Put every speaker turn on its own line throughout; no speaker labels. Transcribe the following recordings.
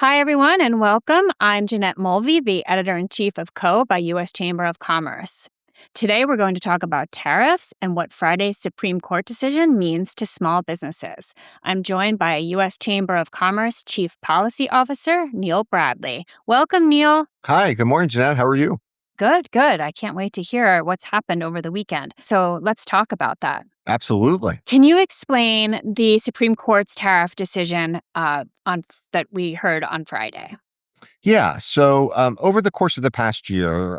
Hi, everyone, and welcome. I'm Jeanette Mulvey, the editor-in-chief of Co. by U.S. Chamber of Commerce. Today, we're going to talk about tariffs and what Friday's Supreme Court decision means to small businesses. I'm joined by U.S. Chamber of Commerce Chief Policy Officer Neil Bradley. Welcome, Neil.
Hi, good morning, Jeanette. How are you?
Good. I can't wait to hear what's happened over the weekend. So let's talk about that.
Absolutely.
Can you explain the Supreme Court's tariff decision that we heard on Friday?
Yeah. So over the course of the past year,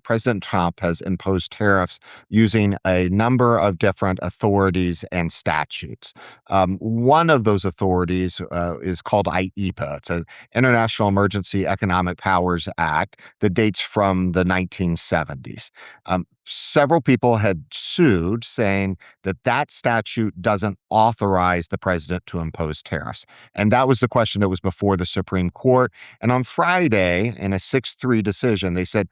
President Trump has imposed tariffs using a number of different authorities and statutes. One of those authorities is called IEEPA. It's an International Emergency Economic Powers Act that dates from the 1970s. Several people had sued saying that that statute doesn't authorize the president to impose tariffs. And that was the question that was before the Supreme Court. And on Friday, in a 6-3 decision, they said,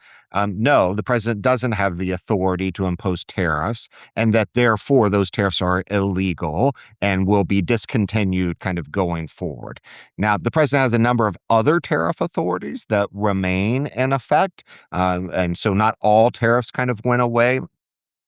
no, the president doesn't have the authority to impose tariffs, and that therefore those tariffs are illegal and will be discontinued kind of going forward. Now, the president has a number of other tariff authorities that remain in effect. And so not all tariffs kind of went away,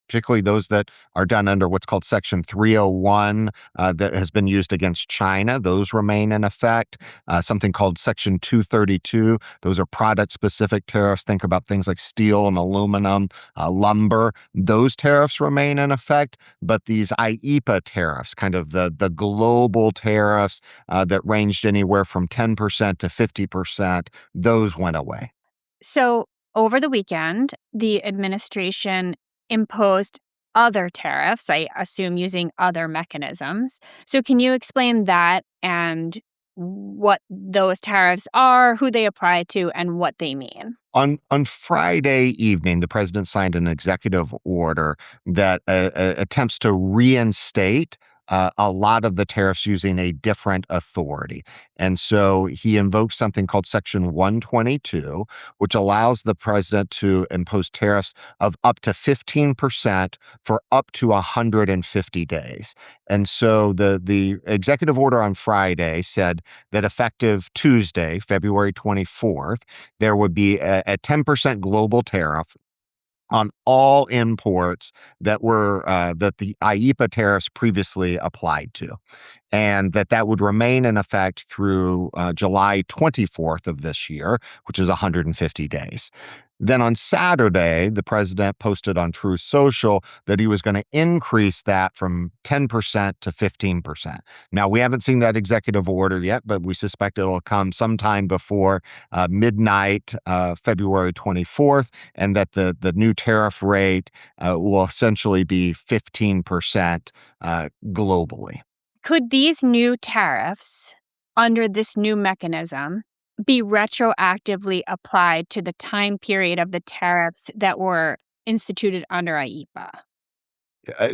particularly those that are done under what's called Section 301 that has been used against China. Those remain in effect. Something called Section 232. Those are product-specific tariffs. Think about things like steel and aluminum, lumber. Those tariffs remain in effect. But these IEEPA tariffs, kind of the global tariffs that ranged anywhere from 10% to 50%, those went away.
So, over the weekend, the administration imposed other tariffs, I assume using other mechanisms. So, can you explain that and what those tariffs are, who they apply to, and what they mean?
On Friday evening, the president signed an executive order that attempts to reinstate a lot of the tariffs using a different authority. And so he invoked something called Section 122, which allows the president to impose tariffs of up to 15% for up to 150 days. And so the executive order on Friday said that effective Tuesday, February 24th, there would be a 10% global tariff on all imports that the IEEPA tariffs previously applied to, and that would remain in effect through July 24th of this year, which is 150 days. Then on Saturday, the president posted on Truth Social that he was going to increase that from 10% to 15%. Now, we haven't seen that executive order yet, but we suspect it'll come sometime before midnight, February 24th, and that the new tariff rate will essentially be 15% globally.
Could these new tariffs under this new mechanism be retroactively applied to the time period of the tariffs that were instituted under IEEPA?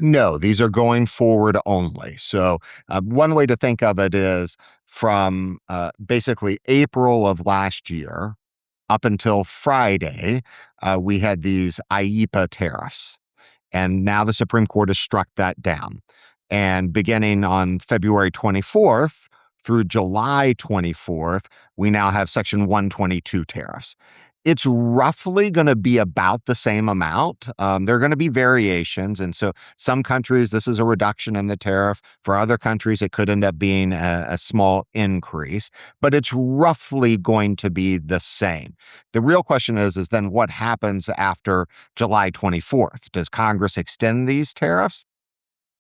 No, these are going forward only. So one way to think of it is from basically April of last year up until Friday, we had these IEEPA tariffs. And now the Supreme Court has struck that down. And beginning on February 24th through July 24th, we now have Section 122 tariffs. It's roughly going to be about the same amount. There are going to be variations. And so some countries, this is a reduction in the tariff. For other countries, it could end up being a small increase, but it's roughly going to be the same. The real question is then what happens after July 24th? Does Congress extend these tariffs?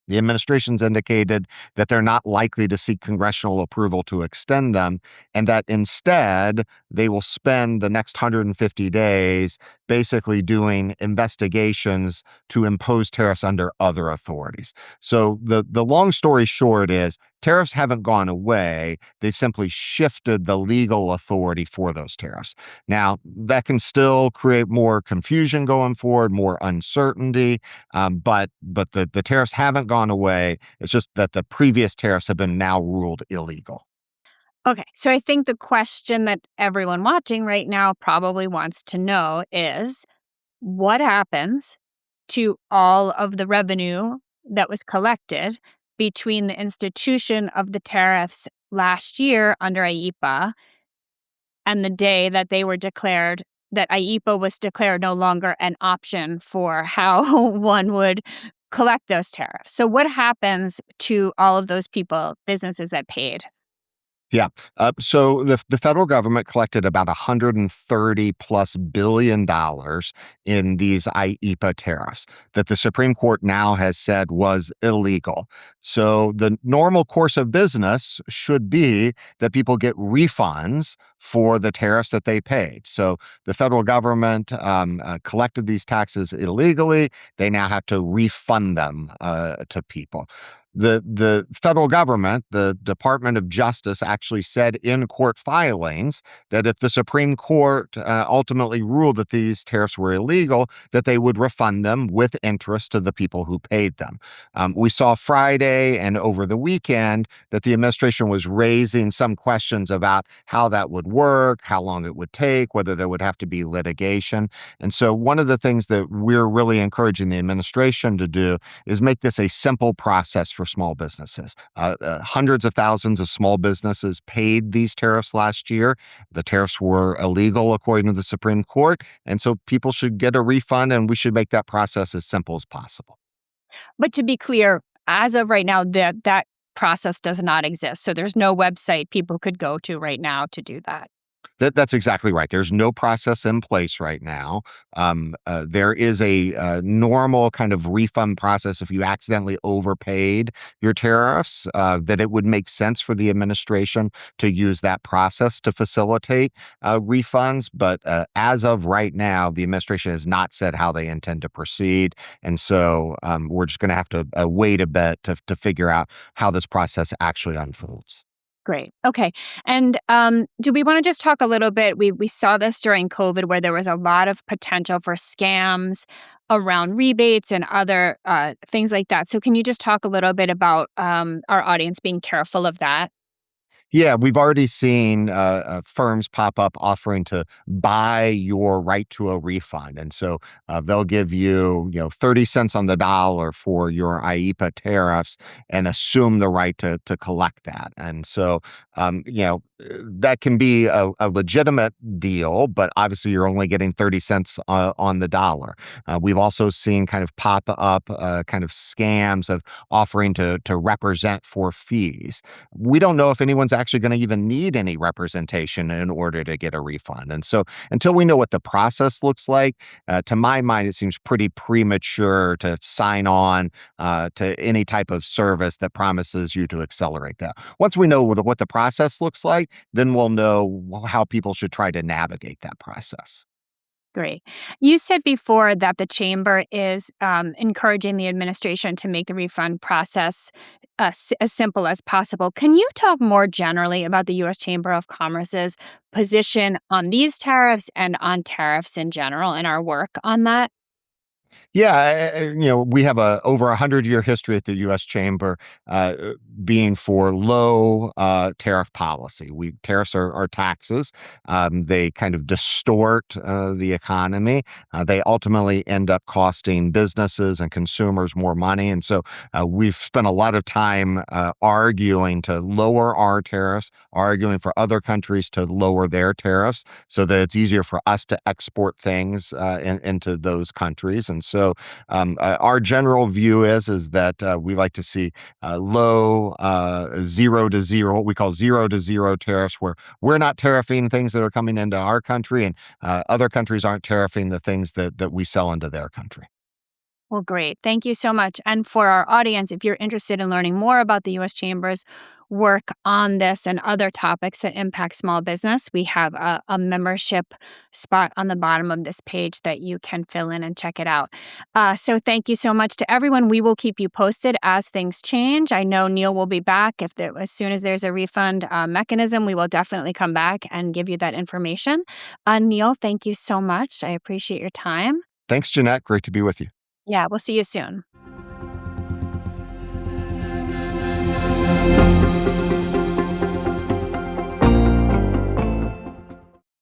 The administration's indicated that they're not likely to seek congressional approval to extend them, and that instead they will spend the next 150 days basically doing investigations to impose tariffs under other authorities. So the long story short is tariffs haven't gone away. They've simply shifted the legal authority for those tariffs. Now, that can still create more confusion going forward, more uncertainty, but the tariffs haven't gone away. It's just that the previous tariffs have been now ruled illegal.
Okay, so I think the question that everyone watching right now probably wants to know is what happens to all of the revenue that was collected between the institution of the tariffs last year under IEEPA and the day that they were declared that IEPA was declared no longer an option for how one would collect those tariffs. So what happens to all of those people, businesses that paid?
Yeah. So the federal government collected about 130 plus $billion in these IEPA tariffs that the Supreme Court now has said was illegal. So the normal course of business should be that people get refunds for the tariffs that they paid. So the federal government collected these taxes illegally. They now have to refund them to people. The federal government, the Department of Justice, actually said in court filings that if the Supreme Court ultimately ruled that these tariffs were illegal, that they would refund them with interest to the people who paid them. We saw Friday and over the weekend that the administration was raising some questions about how that would work, how long it would take, whether there would have to be litigation. And so one of the things that we're really encouraging the administration to do is make this a simple process for small businesses. Hundreds of thousands of small businesses paid these tariffs last year. The tariffs were illegal, according to the Supreme Court. And so people should get a refund, and we should make that process as simple as possible.
But to be clear, as of right now, that process does not exist. So there's no website people could go to right now to do that.
That's exactly right. There's no process in place right now. There is a normal kind of refund process if you accidentally overpaid your tariffs, that it would make sense for the administration to use that process to facilitate refunds. But as of right now, the administration has not said how they intend to proceed. And so we're just going to have to wait a bit to figure out how this process actually unfolds.
Great. Okay. And do we want to just talk a little bit? We saw this during COVID, where there was a lot of potential for scams around rebates and other things like that. So can you just talk a little bit about our audience being careful of that?
Yeah, we've already seen firms pop up offering to buy your right to a refund, and so they'll give you, 30 cents on the dollar for your IEPA tariffs, and assume the right to collect that. And so, that can be a legitimate deal, but obviously you're only getting 30 cents on the dollar. We've also seen kind of pop up kind of scams of offering to represent for fees. We don't know if anyone's actually going to even need any representation in order to get a refund. And so until we know what the process looks like, to my mind, it seems pretty premature to sign on to any type of service that promises you to accelerate that. Once we know what the process looks like, then we'll know how people should try to navigate that process.
Great. You said before that the chamber is encouraging the administration to make the refund process as simple as possible. Can you talk more generally about the U.S. Chamber of Commerce's position on these tariffs and on tariffs in general and our work on that?
Yeah, we have a over 100-year history at the U.S. Chamber, being for low tariff policy. We tariffs are taxes. They kind of distort the economy. They ultimately end up costing businesses and consumers more money. And so we've spent a lot of time arguing to lower our tariffs, arguing for other countries to lower their tariffs, so that it's easier for us to export things into those countries. And so our general view is that we like to see low, zero to zero, what we call zero to zero tariffs, where we're not tariffing things that are coming into our country, and other countries aren't tariffing the things that we sell into their country.
Well, great. Thank you so much. And for our audience, if you're interested in learning more about the U.S. Chamber's work on this and other topics that impact small business, we have a membership spot on the bottom of this page that you can fill in and check it out. So thank you so much to everyone. We will keep you posted as things change. I know Neil will be back. As soon as there's a refund mechanism, we will definitely come back and give you that information. Neil, thank you so much. I appreciate your time.
Thanks, Jeanette. Great to be with you.
Yeah, we'll see you soon.